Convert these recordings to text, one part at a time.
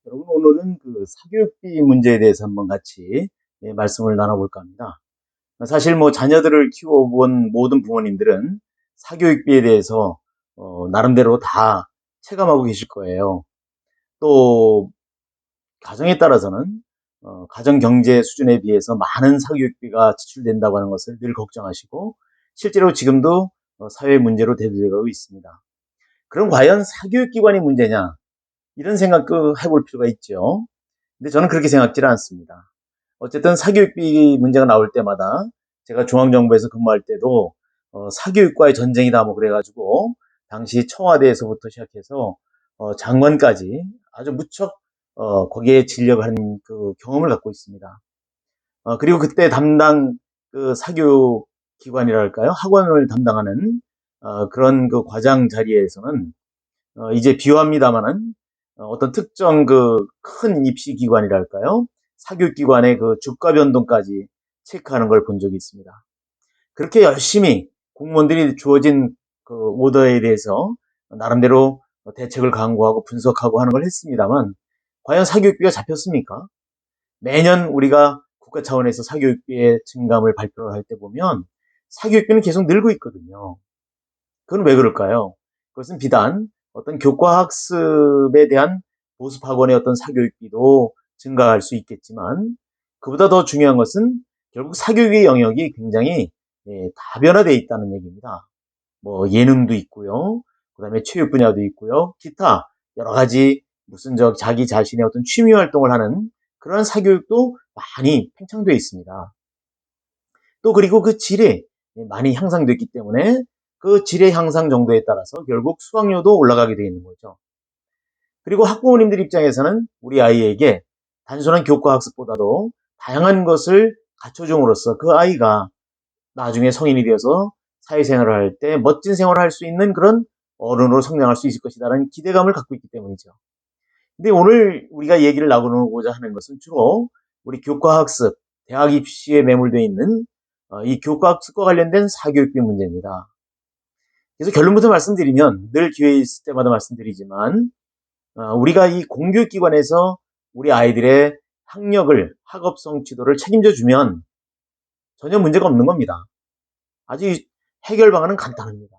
여러분, 오늘은 그 사교육비 문제에 대해서 한번 같이 말씀을 나눠볼까 합니다. 사실 뭐 자녀들을 키워본 모든 부모님들은 사교육비에 대해서 나름대로 다 체감하고 계실 거예요. 또 가정에 따라서는 가정 경제 수준에 비해서 많은 사교육비가 지출된다고 하는 것을 늘 걱정하시고 실제로 지금도 사회 문제로 대두되고 있습니다. 그럼 과연 사교육기관이 문제냐? 이런 생각도 해볼 필요가 있죠. 근데 저는 그렇게 생각지는 않습니다. 어쨌든 사교육비 문제가 나올 때마다 제가 중앙정부에서 근무할 때도 사교육과의 전쟁이다 뭐 그래가지고 당시 청와대에서부터 시작해서 장관까지 아주 무척 거기에 진력을 한 그 경험을 갖고 있습니다. 그리고 그때 담당 그 사교육 기관이랄까요? 학원을 담당하는 그런 그 과장 자리에서는 이제 비유합니다마는 어떤 특정 그 큰 입시 기관이랄까요? 사교육 기관의 그 주가 변동까지 체크하는 걸 본 적이 있습니다. 그렇게 열심히 공무원들이 주어진 그 오더에 대해서 나름대로 대책을 강구하고 분석하고 하는 걸 했습니다만 과연 사교육비가 잡혔습니까? 매년 우리가 국가 차원에서 사교육비의 증감을 발표를 할 때 보면 사교육비는 계속 늘고 있거든요. 그건 왜 그럴까요? 그것은 비단 어떤 교과학습에 대한 보습학원의 어떤 사교육비도 증가할 수 있겠지만 그보다 더 중요한 것은 결국 사교육의 영역이 굉장히 다변화되어 있다는 얘기입니다. 뭐 예능도 있고요. 그다음에 체육 분야도 있고요. 기타 여러 가지 무슨 자기 자신의 어떤 취미 활동을 하는 그런 사교육도 많이 팽창되어 있습니다. 또 그리고 그 질이 많이 향상됐기 때문에 그 질의 향상 정도에 따라서 결국 수강료도 올라가게 되어 있는 거죠. 그리고 학부모님들 입장에서는 우리 아이에게 단순한 교과 학습보다도 다양한 것을 갖춰줌으로써 그 아이가 나중에 성인이 되어서 사회생활을 할 때 멋진 생활을 할 수 있는 그런 어른으로 성장할 수 있을 것이라는 기대감을 갖고 있기 때문이죠. 근데 오늘 우리가 얘기를 나누고자 하는 것은 주로 우리 교과학습, 대학 입시에 매몰되어 있는 이 교과학습과 관련된 사교육비 문제입니다. 그래서 결론부터 말씀드리면 늘 기회 있을 때마다 말씀드리지만 우리가 이 공교육기관에서 우리 아이들의 학력을, 학업 성취도를 책임져 주면 전혀 문제가 없는 겁니다. 아주 해결 방안은 간단합니다.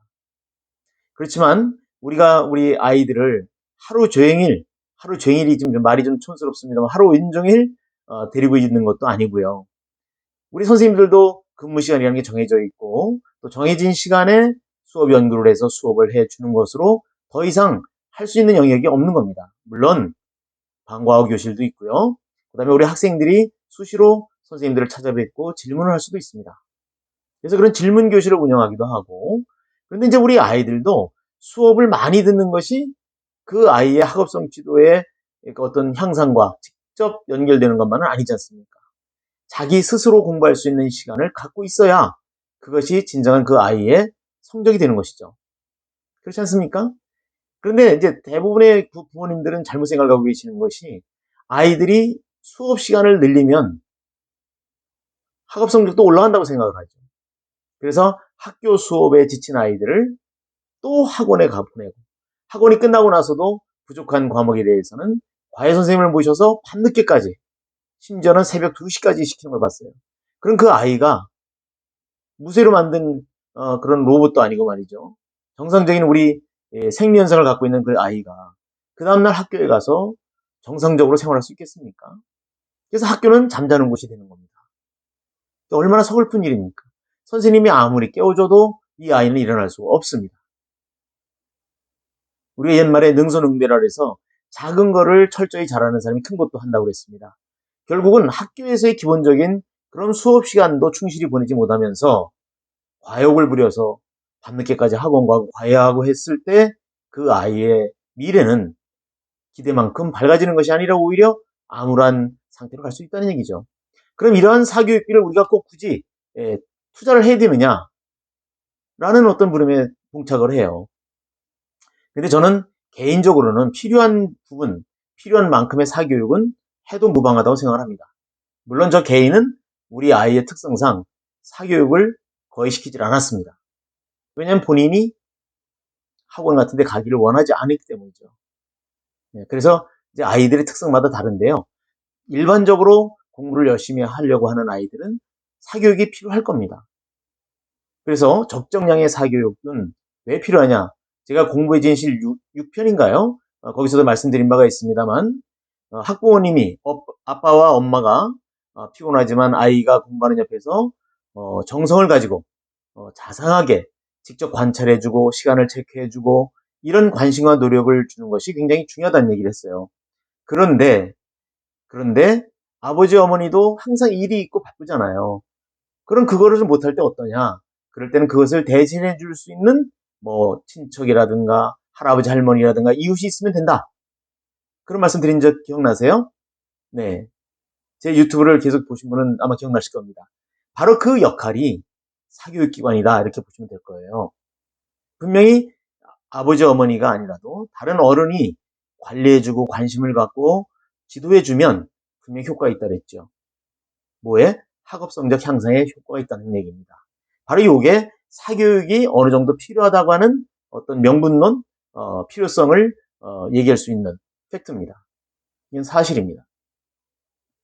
그렇지만 우리가 우리 아이들을 하루 종일이 좀 말이 좀 촌스럽습니다만 하루 온종일 데리고 있는 것도 아니고요. 우리 선생님들도 근무 시간이라는 게 정해져 있고 또 정해진 시간에 수업 연구를 해서 수업을 해주는 것으로 더 이상 할 수 있는 영역이 없는 겁니다. 물론 방과후 교실도 있고요. 그 다음에 우리 학생들이 수시로 선생님들을 찾아뵙고 질문을 할 수도 있습니다. 그래서 그런 질문 교실을 운영하기도 하고 그런데 이제 우리 아이들도 수업을 많이 듣는 것이 그 아이의 학업 성취도의 어떤 향상과 직접 연결되는 것만은 아니지 않습니까? 자기 스스로 공부할 수 있는 시간을 갖고 있어야 그것이 진정한 그 아이의 성적이 되는 것이죠. 그렇지 않습니까? 그런데 이제 대부분의 부모님들은 잘못 생각하고 계시는 것이 아이들이 수업 시간을 늘리면 학업 성적도 올라간다고 생각을 하죠. 그래서 학교 수업에 지친 아이들을 또 학원에 가보내고 학원이 끝나고 나서도 부족한 과목에 대해서는 과외 선생님을 모셔서 밤늦게까지 심지어는 새벽 2시까지 시키는 걸 봤어요. 그럼 그 아이가 무쇠로 만든 그런 로봇도 아니고 말이죠. 정상적인 우리 생리현상을 갖고 있는 그 아이가 그 다음날 학교에 가서 정상적으로 생활할 수 있겠습니까? 그래서 학교는 잠자는 곳이 되는 겁니다. 얼마나 서글픈 일입니까? 선생님이 아무리 깨워줘도 이 아이는 일어날 수가 없습니다. 우리가 옛말에 능선응대라 해서 작은 거를 철저히 잘하는 사람이 큰 것도 한다고 그랬습니다. 결국은 학교에서의 기본적인 그런 수업 시간도 충실히 보내지 못하면서 과욕을 부려서 밤늦게까지 학원 가고 과외하고 했을 때 그 아이의 미래는 기대만큼 밝아지는 것이 아니라 오히려 암울한 상태로 갈 수 있다는 얘기죠. 그럼 이러한 사교육비를 우리가 꼭 굳이 투자를 해야 되느냐라는 어떤 물음에 봉착을 해요. 근데 저는 개인적으로는 필요한 부분, 필요한 만큼의 사교육은 해도 무방하다고 생각을 합니다. 물론 저 개인은 우리 아이의 특성상 사교육을 거의 시키질 않았습니다. 왜냐하면 본인이 학원 같은 데 가기를 원하지 않기 때문이죠. 그래서 이제 아이들의 특성마다 다른데요. 일반적으로 공부를 열심히 하려고 하는 아이들은 사교육이 필요할 겁니다. 그래서 적정량의 사교육은 왜 필요하냐? 제가 공부의 진실 6편인가요? 거기서도 말씀드린 바가 있습니다만, 학부모님이 아빠와 엄마가 피곤하지만 아이가 공부하는 옆에서 정성을 가지고 자상하게 직접 관찰해주고 시간을 체크해주고 이런 관심과 노력을 주는 것이 굉장히 중요하다는 얘기를 했어요. 그런데 아버지 어머니도 항상 일이 있고 바쁘잖아요. 그럼 그거를 좀 못할 때 어떠냐? 그럴 때는 그것을 대신해 줄 수 있는 뭐 친척이라든가 할아버지 할머니라든가 이웃이 있으면 된다. 그런 말씀 드린 적 기억나세요? 네. 제 유튜브를 계속 보신 분은 아마 기억나실 겁니다. 바로 그 역할이 사교육기관이다. 이렇게 보시면 될 거예요. 분명히 아버지 어머니가 아니라도 다른 어른이 관리해주고 관심을 갖고 지도해주면 분명히 효과가 있다 그랬죠. 뭐에? 학업 성적 향상에 효과가 있다는 얘기입니다. 바로 이게 사교육이 어느 정도 필요하다고 하는 어떤 명분론, 필요성을 얘기할 수 있는 팩트입니다. 이건 사실입니다.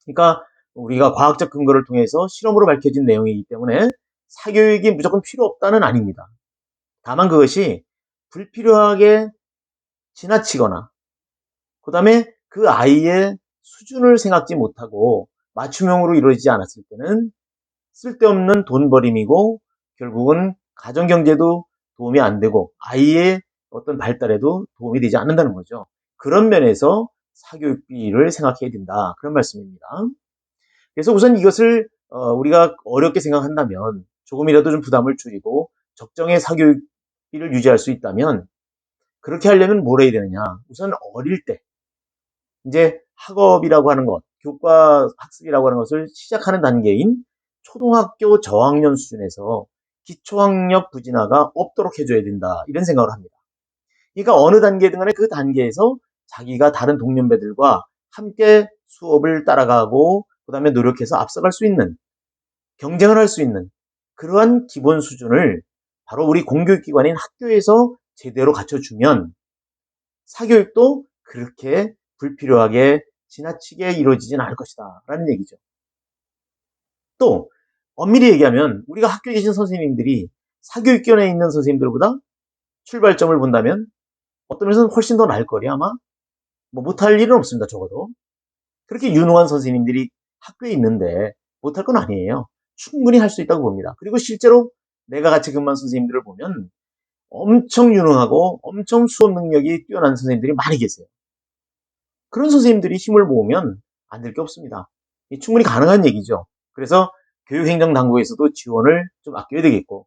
그러니까 우리가 과학적 근거를 통해서 실험으로 밝혀진 내용이기 때문에 사교육이 무조건 필요 없다는 아닙니다. 다만 그것이 불필요하게 지나치거나 그 다음에 그 아이의 수준을 생각지 못하고 맞춤형으로 이루어지지 않았을 때는 쓸데없는 돈버림이고 결국은 가정경제도 도움이 안 되고 아이의 어떤 발달에도 도움이 되지 않는다는 거죠. 그런 면에서 사교육비를 생각해야 된다. 그런 말씀입니다. 그래서 우선 이것을 우리가 어렵게 생각한다면 조금이라도 좀 부담을 줄이고 적정의 사교육비를 유지할 수 있다면 그렇게 하려면 뭘 해야 되느냐. 우선 어릴 때 이제 학업이라고 하는 것, 교과 학습이라고 하는 것을 시작하는 단계인 초등학교 저학년 수준에서 기초학력 부진화가 없도록 해줘야 된다. 이런 생각을 합니다. 그러니까 어느 단계든 간에 그 단계에서 자기가 다른 동년배들과 함께 수업을 따라가고 그 다음에 노력해서 앞서갈 수 있는 경쟁을 할 수 있는 그러한 기본 수준을 바로 우리 공교육기관인 학교에서 제대로 갖춰주면 사교육도 그렇게 불필요하게 지나치게 이루어지진 않을 것이다 라는 얘기죠. 또 엄밀히 얘기하면 우리가 학교에 계신 선생님들이 사교육기관에 있는 선생님들보다 출발점을 본다면 어떤 면에서는 훨씬 더 나을 거리 아마 뭐 못할 일은 없습니다. 적어도 그렇게 유능한 선생님들이 학교에 있는데 못할 건 아니에요. 충분히 할 수 있다고 봅니다. 그리고 실제로 내가 같이 근무한 선생님들을 보면 엄청 유능하고 엄청 수업 능력이 뛰어난 선생님들이 많이 계세요. 그런 선생님들이 힘을 모으면 안 될 게 없습니다. 충분히 가능한 얘기죠. 그래서 교육행정당국에서도 지원을 좀 아껴야 되겠고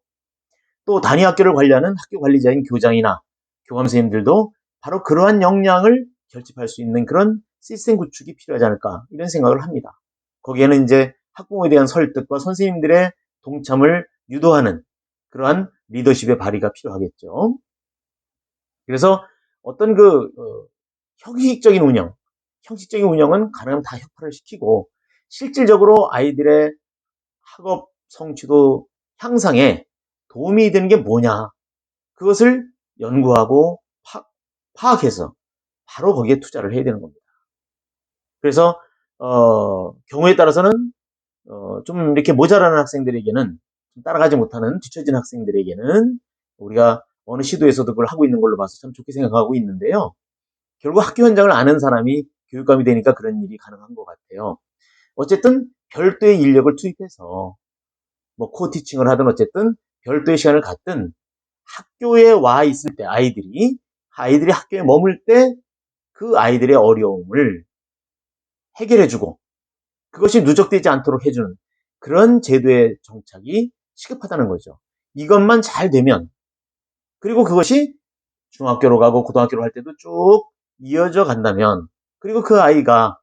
또 단위 학교를 관리하는 학교 관리자인 교장이나 교감 선생님들도 바로 그러한 역량을 결집할 수 있는 그런 시스템 구축이 필요하지 않을까 이런 생각을 합니다. 거기에는 이제 학부모에 대한 설득과 선생님들의 동참을 유도하는 그러한 리더십의 발휘가 필요하겠죠. 그래서 어떤 형식적인 운영은 가능하면 다 혁파를 시키고 실질적으로 아이들의 학업 성취도 향상에 도움이 되는 게 뭐냐 그것을 연구하고 파악해서 바로 거기에 투자를 해야 되는 겁니다. 그래서 경우에 따라서는 좀 이렇게 모자라는 학생들에게는 따라가지 못하는 뒤처진 학생들에게는 우리가 어느 시도에서도 그걸 하고 있는 걸로 봐서 참 좋게 생각하고 있는데요. 결국 학교 현장을 아는 사람이 교육감이 되니까 그런 일이 가능한 것 같아요. 어쨌든 별도의 인력을 투입해서 뭐 코티칭을 하든 어쨌든 별도의 시간을 갖든 학교에 와 있을 때 아이들이 학교에 머물 때 그 아이들의 어려움을 해결해주고 그것이 누적되지 않도록 해주는 그런 제도의 정착이 시급하다는 거죠. 이것만 잘 되면 그리고 그것이 중학교로 가고 고등학교로 할 때도 쭉 이어져 간다면 그리고 그 아이가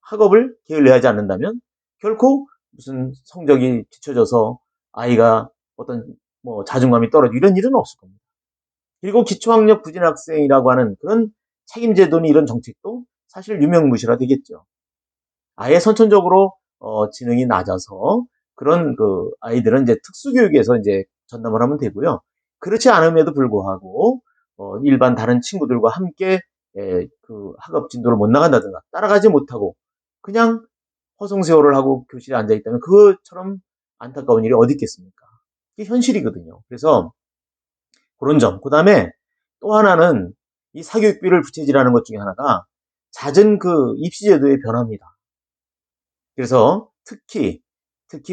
학업을 게을리하지 않는다면 결코 무슨 성적이 뒤처져서 아이가 어떤 뭐 자존감이 떨어지고 이런 일은 없을 겁니다. 그리고 기초학력 부진 학생이라고 하는 그런 책임제도는 이런 정책도 사실 유명무실화 되겠죠. 아예 선천적으로 지능이 낮아서 그런 그 아이들은 이제 특수교육에서 이제 전담을 하면 되고요. 그렇지 않음에도 불구하고 일반 다른 친구들과 함께 그 학업 진도를 못 나간다든가 따라가지 못하고 그냥 허송세월을 하고 교실에 앉아있다면 그것처럼 안타까운 일이 어디 있겠습니까? 이게 현실이거든요. 그래서 그런 점. 그 다음에 또 하나는 이 사교육비를 부채질하는 것 중에 하나가 잦은 그 입시제도의 변화입니다. 그래서 특히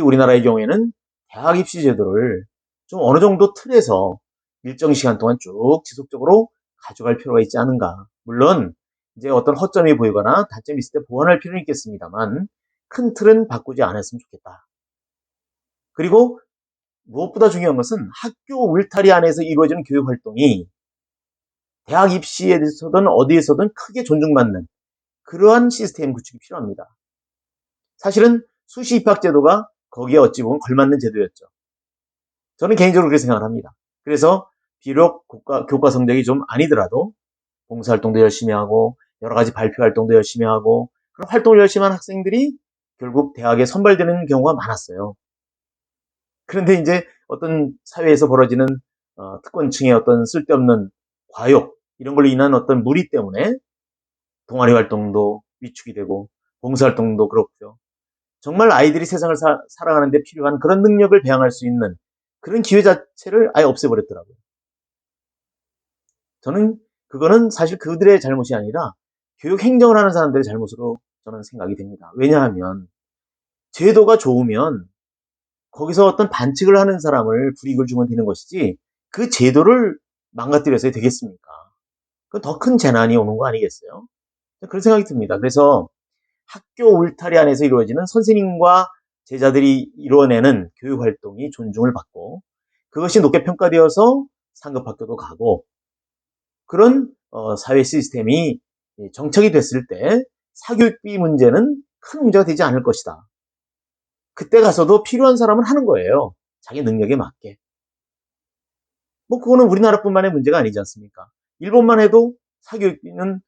우리나라의 경우에는 대학 입시제도를 좀 어느 정도 틀에서 일정 시간 동안 쭉 지속적으로 가져갈 필요가 있지 않은가. 물론 이제 어떤 허점이 보이거나 단점이 있을 때 보완할 필요는 있겠습니다만 큰 틀은 바꾸지 않았으면 좋겠다. 그리고 무엇보다 중요한 것은 학교 울타리 안에서 이루어지는 교육 활동이 대학 입시에 대해서든 어디에서든 크게 존중받는 그러한 시스템 구축이 필요합니다. 사실은 수시 입학제도가 거기에 어찌 보면 걸맞는 제도였죠. 저는 개인적으로 그렇게 생각을 합니다. 그래서 비록 교과 성적이 좀 아니더라도 봉사활동도 열심히 하고 여러 가지 발표 활동도 열심히 하고 그런 활동을 열심히 한 학생들이 결국 대학에 선발되는 경우가 많았어요. 그런데 이제 어떤 사회에서 벌어지는 특권층의 어떤 쓸데없는 과욕 이런 걸로 인한 어떤 무리 때문에 동아리 활동도 위축이 되고 봉사활동도 그렇고요. 정말 아이들이 세상을 살아가는 데 필요한 그런 능력을 배양할 수 있는 그런 기회 자체를 아예 없애버렸더라고요. 저는 그거는 사실 그들의 잘못이 아니라 교육 행정을 하는 사람들의 잘못으로 저는 생각이 됩니다. 왜냐하면 제도가 좋으면 거기서 어떤 반칙을 하는 사람을 불이익을 주면 되는 것이지 그 제도를 망가뜨려서 되겠습니까? 그 더 큰 재난이 오는 거 아니겠어요? 그런 생각이 듭니다. 그래서 학교 울타리 안에서 이루어지는 선생님과 제자들이 이루어내는 교육 활동이 존중을 받고 그것이 높게 평가되어서 상급 학교도 가고 그런 사회 시스템이 정착이 됐을 때 사교육비 문제는 큰 문제가 되지 않을 것이다. 그때 가서도 필요한 사람은 하는 거예요. 자기 능력에 맞게. 뭐 그거는 우리나라뿐만의 문제가 아니지 않습니까? 일본만 해도 사교육비는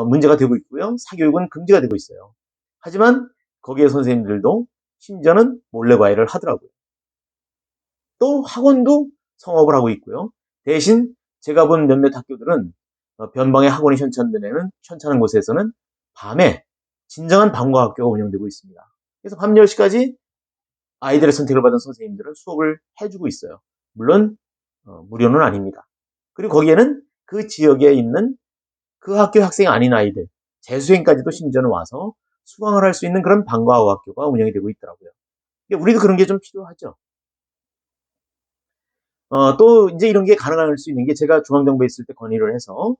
문제가 되고 있고요. 사교육은 금지가 되고 있어요. 하지만 거기에 선생님들도 심지어는 몰래 과외를 하더라고요. 또 학원도 성업을 하고 있고요. 대신 제가 본 몇몇 학교들은 변방에 학원이 현찮은 곳에서는 밤에 진정한 방과 학교가 운영되고 있습니다. 그래서 밤 10시까지 아이들의 선택을 받은 선생님들은 수업을 해주고 있어요. 물론 무료는 아닙니다. 그리고 거기에는 그 지역에 있는 그 학교 학생이 아닌 아이들, 재수생까지도 심지어는 와서 수강을 할 수 있는 그런 방과 학교가 운영이 되고 있더라고요. 우리도 그런 게 좀 필요하죠. 또 이제 이런 게 가능할 수 있는 게 제가 중앙정부에 있을 때 건의를 해서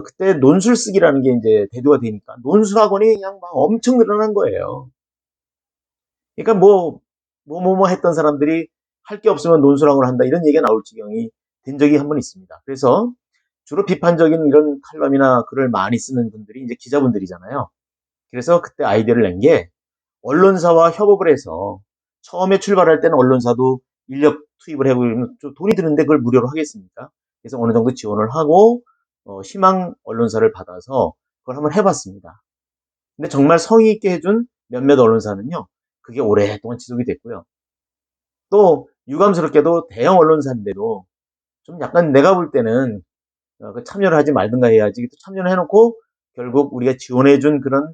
그때 논술 쓰기라는 게 이제 대두가 되니까 논술 학원이 그냥 막 엄청 늘어난 거예요. 그러니까 뭐 했던 사람들이 할 게 없으면 논술 학원을 한다 이런 얘기가 나올 지경이 된 적이 한 번 있습니다. 그래서 주로 비판적인 이런 칼럼이나 글을 많이 쓰는 분들이 이제 기자분들이잖아요. 그래서 그때 아이디어를 낸 게 언론사와 협업을 해서 처음에 출발할 때는 언론사도 인력 투입을 해보면 좀 돈이 드는데 그걸 무료로 하겠습니까? 그래서 어느 정도 지원을 하고 희망 언론사를 받아서 그걸 한번 해봤습니다. 근데 정말 성의 있게 해준 몇몇 언론사는요. 그게 오랫동안 지속이 됐고요. 또 유감스럽게도 대형 언론사인데도 좀 약간 내가 볼 때는 참여를 하지 말든가 해야지 또 참여를 해놓고 결국 우리가 지원해준 그런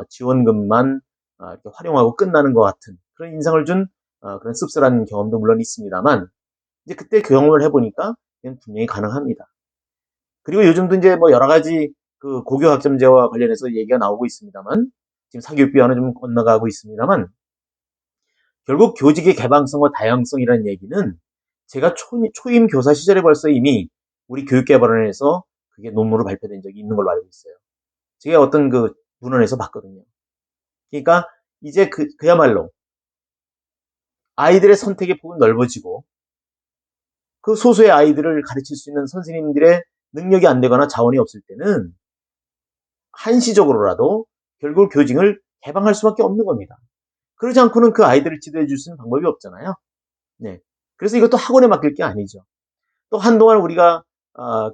지원금만 이렇게 활용하고 끝나는 것 같은 그런 인상을 준 그런 씁쓸한 경험도 물론 있습니다만 이제 그때 경험을 해보니까 분명히 가능합니다. 그리고 요즘도 이제 뭐 여러 가지 그 고교학점제와 관련해서 얘기가 나오고 있습니다만 지금 사교육비와는 좀 건너가고 있습니다만 결국 교직의 개방성과 다양성이라는 얘기는 제가 초임 교사 시절에 벌써 이미 우리 교육개발원에서 그게 논문으로 발표된 적이 있는 걸로 알고 있어요. 제가 어떤 그 문헌에서 봤거든요. 그러니까 이제 그야말로 아이들의 선택의 폭은 넓어지고 그 소수의 아이들을 가르칠 수 있는 선생님들의 능력이 안 되거나 자원이 없을 때는 한시적으로라도 결국 교직을 개방할 수밖에 없는 겁니다. 그러지 않고는 그 아이들을 지도해 줄 수 있는 방법이 없잖아요. 네. 그래서 이것도 학원에 맡길 게 아니죠. 또 한동안 우리가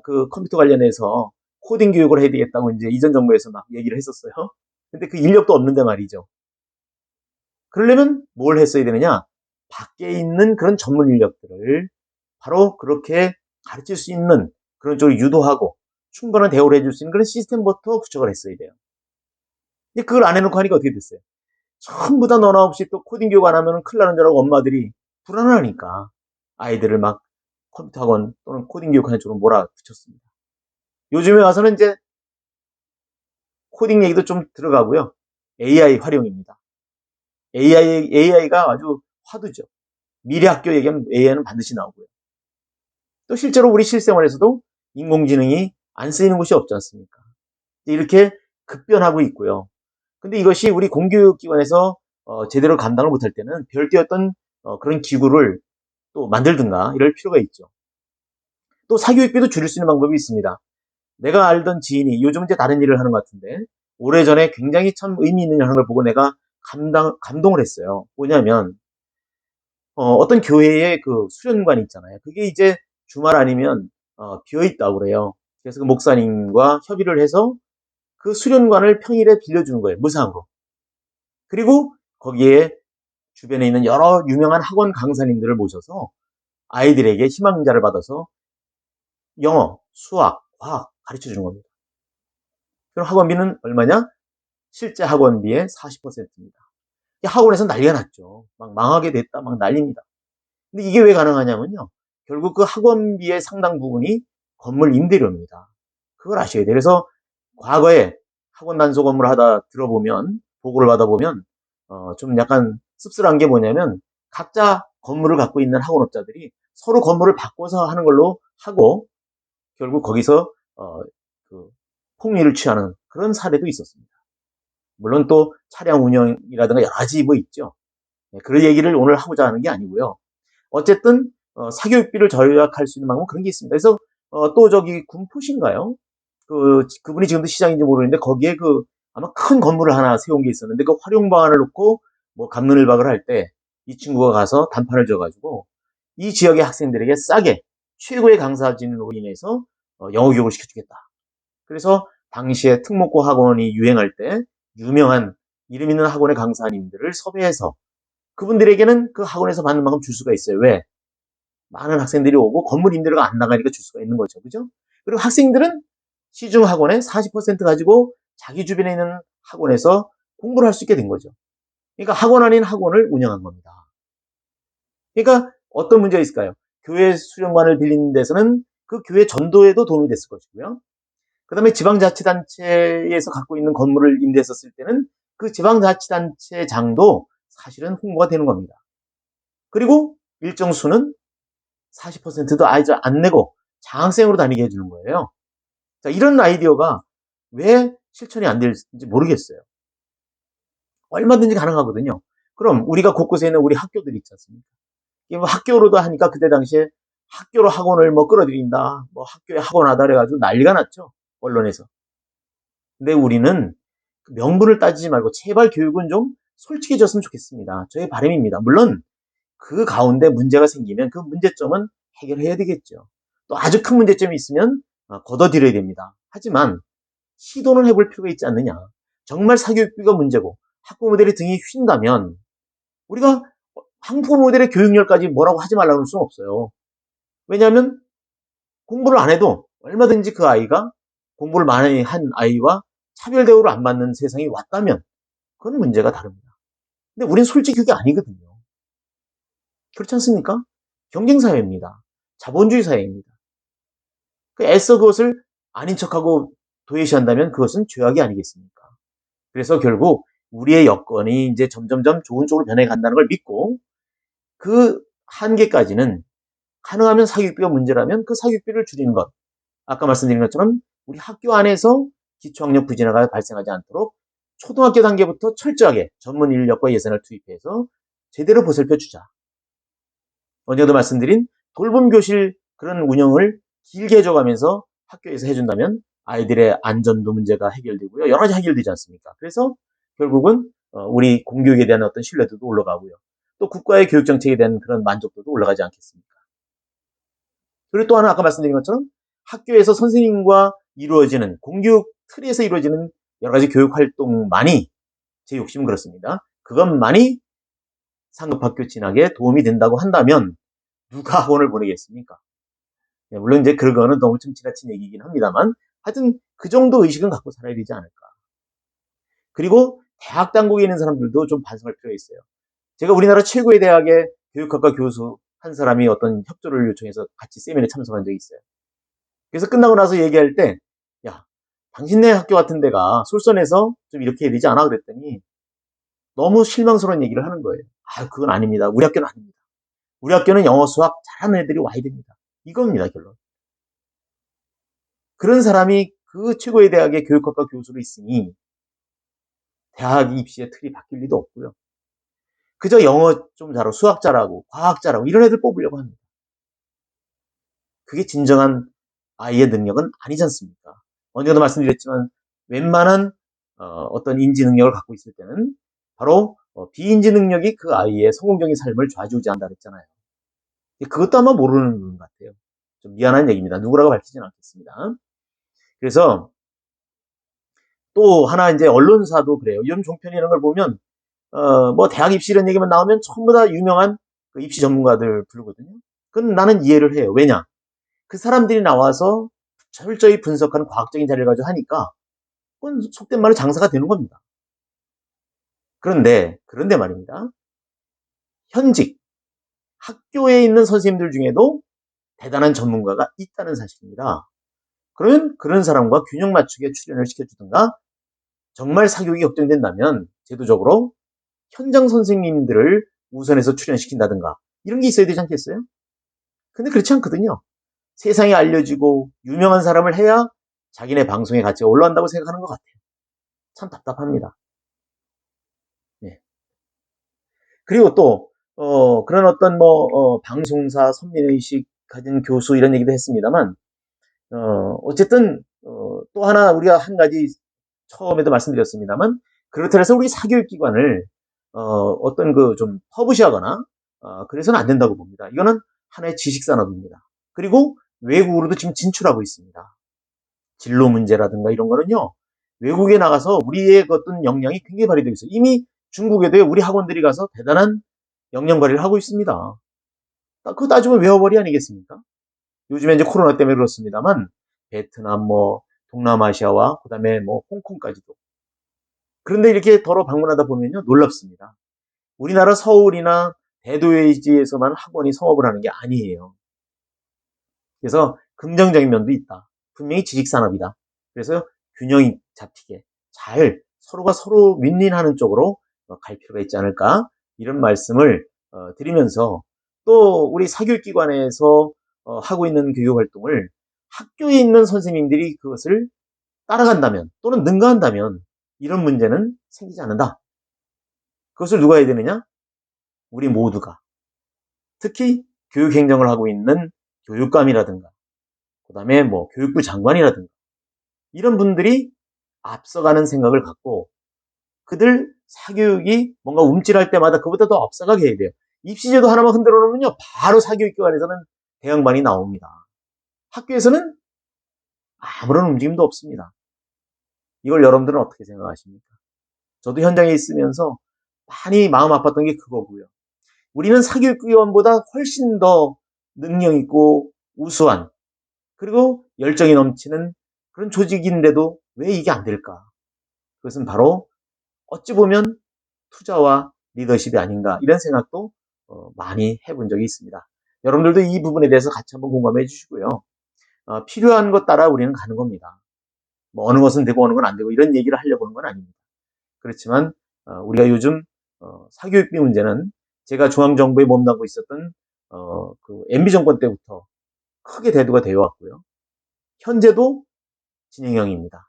그 컴퓨터 관련해서 코딩 교육을 해야 되겠다고 이제 이전 정부에서 막 얘기를 했었어요. 근데 그 인력도 없는데 말이죠. 그러려면 뭘 했어야 되느냐? 밖에 있는 그런 전문 인력들을 바로 그렇게 가르칠 수 있는 그런 쪽으로 유도하고 충분한 대우를 해줄 수 있는 그런 시스템부터 구축을 했어야 돼요. 근데 그걸 안 해놓고 하니까 어떻게 됐어요? 전부 다 너나 없이 또 코딩 교육 안 하면 큰일 나는 줄 알고 엄마들이 불안하니까 아이들을 막 컴퓨터 학원 또는 코딩 교육하는 쪽으로 몰아붙였습니다. 요즘에 와서는 이제 코딩 얘기도 좀 들어가고요. AI 활용입니다. AI가 아주 화두죠. 미래 학교 얘기하면 AI는 반드시 나오고요. 또 실제로 우리 실생활에서도 인공지능이 안 쓰이는 곳이 없지 않습니까? 이렇게 급변하고 있고요. 근데 이것이 우리 공교육기관에서 제대로 감당을 못할 때는 별도의 어떤 그런 기구를 또 만들든가 이럴 필요가 있죠. 또 사교육비도 줄일 수 있는 방법이 있습니다. 내가 알던 지인이 요즘 이제 다른 일을 하는 것 같은데 오래전에 굉장히 참 의미 있는 일 하는 걸 보고 내가 감동을 했어요. 뭐냐면 어떤 교회의 그 수련관이 있잖아요. 그게 이제 주말 아니면 비어 있다고 그래요. 그래서 그 목사님과 협의를 해서 그 수련관을 평일에 빌려주는 거예요. 무상으로. 그리고 거기에 주변에 있는 여러 유명한 학원 강사님들을 모셔서 아이들에게 희망자를 받아서 영어, 수학, 과학 가르쳐 주는 겁니다. 그럼 학원비는 얼마냐? 실제 학원비의 40%입니다. 학원에서 난리가 났죠. 막 망하게 됐다, 막 난립니다. 근데 이게 왜 가능하냐면요. 결국 그 학원비의 상당 부분이 건물 임대료입니다. 그걸 아셔야 돼요. 그래서 과거에 학원 단속 업무를 하다 들어보면, 보고를 받아보면, 좀 약간 씁쓸한 게 뭐냐면, 각자 건물을 갖고 있는 학원업자들이 서로 건물을 바꿔서 하는 걸로 하고, 결국 거기서, 그 폭리를 취하는 그런 사례도 있었습니다. 물론 또 차량 운영이라든가 여러 가지 뭐 있죠. 그런 얘기를 오늘 하고자 하는 게 아니고요. 어쨌든 사교육비를 절약할 수 있는 방법은 그런 게 있습니다. 그래서 또 저기 군포시인가요? 그분이 지금도 시장인지 모르는데 거기에 그 아마 큰 건물을 하나 세운 게 있었는데 그 활용 방안을 놓고 뭐 갑론을박을 할 때 이 친구가 가서 단판을 줘가지고 이 지역의 학생들에게 싸게 최고의 강사진으로 인해서 영어 교육을 시켜주겠다. 그래서 당시에 특목고 학원이 유행할 때 유명한 이름 있는 학원의 강사님들을 섭외해서 그분들에게는 그 학원에서 받는 만큼 줄 수가 있어요. 왜? 많은 학생들이 오고 건물 임대료가 안 나가니까 줄 수가 있는 거죠. 그죠? 그리고 학생들은 시중 학원의 40% 가지고 자기 주변에 있는 학원에서 공부를 할 수 있게 된 거죠. 그러니까 학원 아닌 학원을 운영한 겁니다. 그러니까 어떤 문제가 있을까요? 교회 수련관을 빌리는 데서는 그 교회 전도에도 도움이 됐을 것이고요. 그 다음에 지방자치단체에서 갖고 있는 건물을 임대했었을 때는 그 지방자치단체장도 사실은 홍보가 되는 겁니다. 그리고 일정 수는 40%도 아이들 안 내고 장학생으로 다니게 해주는 거예요. 자, 이런 아이디어가 왜 실천이 안 될지 모르겠어요. 얼마든지 가능하거든요. 그럼 우리가 곳곳에 있는 우리 학교들이 있지 않습니까? 뭐 학교로도 하니까 그때 당시에 학교로 학원을 뭐 끌어들인다, 뭐 학교에 학원하다 그래가지고 난리가 났죠. 언론에서. 근데 우리는 명분을 따지지 말고 제발 교육은 좀 솔직해졌으면 좋겠습니다. 저의 바람입니다. 물론 그 가운데 문제가 생기면 그 문제점은 해결해야 되겠죠. 또 아주 큰 문제점이 있으면 걷어들여야 됩니다. 하지만 시도는 해볼 필요가 있지 않느냐. 정말 사교육비가 문제고 학부모들의 등이 휜다면 우리가 학부모들의 교육열까지 뭐라고 하지 말라고 할 수는 없어요. 왜냐하면 공부를 안 해도 얼마든지 그 아이가 공부를 많이 한 아이와 차별 대우를 안 받는 세상이 왔다면 그건 문제가 다릅니다. 근데 우린 솔직히 그게 아니거든요. 그렇지 않습니까? 경쟁사회입니다. 자본주의 사회입니다. 애써 그것을 아닌 척하고 도외시한다면 그것은 죄악이 아니겠습니까? 그래서 결국 우리의 여건이 이제 점점점 좋은 쪽으로 변해간다는 걸 믿고 그 한계까지는 가능하면 사교육비가 문제라면 그 사교육비를 줄이는 것. 아까 말씀드린 것처럼 우리 학교 안에서 기초학력 부진화가 발생하지 않도록 초등학교 단계부터 철저하게 전문 인력과 예산을 투입해서 제대로 보살펴 주자. 어제도 말씀드린 돌봄 교실 그런 운영을 길게 해줘가면서 학교에서 해준다면 아이들의 안전도 문제가 해결되고요. 여러 가지 해결되지 않습니까? 그래서 결국은 우리 공교육에 대한 어떤 신뢰도도 올라가고요. 또 국가의 교육 정책에 대한 그런 만족도도 올라가지 않겠습니까? 그리고 또 하나 아까 말씀드린 것처럼 학교에서 선생님과 이루어지는 공교육 틀에서 이루어지는 여러 가지 교육 활동만이 제 욕심은 그렇습니다. 그것만이 상급학교 진학에 도움이 된다고 한다면 누가 학원을 보내겠습니까? 물론 이제 그거는 너무 좀 지나친 얘기긴 합니다만 하여튼 그 정도 의식은 갖고 살아야 되지 않을까. 그리고 대학 당국에 있는 사람들도 좀 반성할 필요가 있어요. 제가 우리나라 최고의 대학의 교육학과 교수 한 사람이 어떤 협조를 요청해서 같이 세미나에 참석한 적이 있어요. 그래서 끝나고 나서 얘기할 때, 야, 당신네 학교 같은 데가 솔선해서 좀 이렇게 해야 되지 않아? 그랬더니 너무 실망스러운 얘기를 하는 거예요. 아, 그건 아닙니다. 우리 학교는 아닙니다. 우리 학교는 영어, 수학 잘하는 애들이 와야 됩니다. 이겁니다, 결론. 그런 사람이 그 최고의 대학의 교육학과 교수로 있으니 대학 입시의 틀이 바뀔 리도 없고요. 그저 영어 좀 잘하고 수학 잘하고 과학 잘하고 이런 애들 뽑으려고 합니다. 그게 진정한 아이의 능력은 아니지 않습니까? 언제도 말씀드렸지만 웬만한 어떤 인지 능력을 갖고 있을 때는 바로 비인지 능력이 그 아이의 성공적인 삶을 좌지우지한다 그랬잖아요. 그것도 아마 모르는 것 같아요. 좀 미안한 얘기입니다. 누구라고 밝히지는 않겠습니다. 그래서 또 하나 이제 언론사도 그래요. 요즘 종편 이런 걸 보면 뭐 대학 입시 이런 얘기만 나오면 전부 다 유명한 그 입시 전문가들 부르거든요. 그건 나는 이해를 해요. 왜냐? 그 사람들이 나와서 철저히 분석한 과학적인 자료를 가지고 하니까 그건 속된 말로 장사가 되는 겁니다. 그런데 말입니다. 현직 학교에 있는 선생님들 중에도 대단한 전문가가 있다는 사실입니다. 그러면 그런 사람과 균형 맞추게 출연을 시켜주든가 정말 사교육이 걱정된다면 제도적으로 현장 선생님들을 우선해서 출연시킨다든가 이런 게 있어야 되지 않겠어요? 근데 그렇지 않거든요. 세상에 알려지고 유명한 사람을 해야 자기네 방송의 가치가 올라간다고 생각하는 것 같아요. 참 답답합니다. 예. 그리고 또 그런 어떤 방송사 선민의식 가진 교수 이런 얘기도 했습니다만 어쨌든 또 하나 우리가 한 가지 처음에도 말씀드렸습니다만 그렇다 해서 우리 사교육기관을 어떤 그 좀 퍼부시하거나 그래서는 안 된다고 봅니다. 이거는 하나의 지식산업입니다. 그리고 외국으로도 지금 진출하고 있습니다. 진로 문제라든가 이런 거는요. 외국에 나가서 우리의 어떤 역량이 굉장히 발휘되고 있어요. 이미 중국에도 우리 학원들이 가서 대단한 역량 발휘를 하고 있습니다. 그거 따지면 외화벌이 아니겠습니까? 요즘에 이제 코로나 때문에 그렇습니다만 베트남 동남아시아와 그다음에 홍콩까지도. 그런데 이렇게 더러 방문하다 보면요 놀랍습니다. 우리나라 서울이나 대도시에서만 학원이 성업을 하는 게 아니에요. 그래서 긍정적인 면도 있다. 분명히 지식산업이다. 그래서 균형이 잡히게 잘 서로가 서로 윈윈하는 쪽으로 갈 필요가 있지 않을까 이런 말씀을 드리면서 또 우리 사교육기관에서 하고 있는 교육활동을 학교에 있는 선생님들이 그것을 따라간다면 또는 능가한다면 이런 문제는 생기지 않는다. 그것을 누가 해야 되느냐? 우리 모두가. 특히 교육행정을 하고 있는 교육감이라든가 그 다음에 교육부 장관이라든가 이런 분들이 앞서가는 생각을 갖고 그들 사교육이 뭔가 움찔할 때마다 그보다 더 앞서가게 해야 돼요. 입시제도 하나만 흔들어 놓으면요 바로 사교육기관에서는 대응반이 나옵니다. 학교에서는 아무런 움직임도 없습니다. 이걸 여러분들은 어떻게 생각하십니까? 저도 현장에 있으면서 많이 마음 아팠던 게 그거고요. 우리는 사교육기관보다 훨씬 더 능력 있고 우수한 그리고 열정이 넘치는 그런 조직인데도 왜 이게 안 될까? 그것은 바로 어찌 보면 투자와 리더십이 아닌가 이런 생각도 많이 해본 적이 있습니다. 여러분들도 이 부분에 대해서 같이 한번 공감해 주시고요. 필요한 것 따라 우리는 가는 겁니다. 어느 것은 되고 어느 건 안 되고 이런 얘기를 하려고 하는 건 아닙니다. 그렇지만 우리가 요즘 사교육비 문제는 제가 중앙정부에 몸담고 있었던 그 MB 정권 때부터 크게 대두가 되어 왔고요. 현재도 진행형입니다.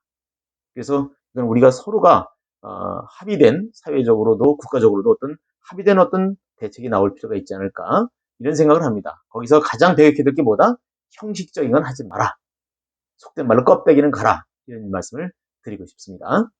그래서 이건 우리가 서로가 합의된 사회적으로도 국가적으로도 어떤 합의된 어떤 대책이 나올 필요가 있지 않을까 이런 생각을 합니다. 거기서 가장 배격해야 될 게 뭐다? 형식적인 건 하지 마라. 속된 말로 껍데기는 가라. 이런 말씀을 드리고 싶습니다.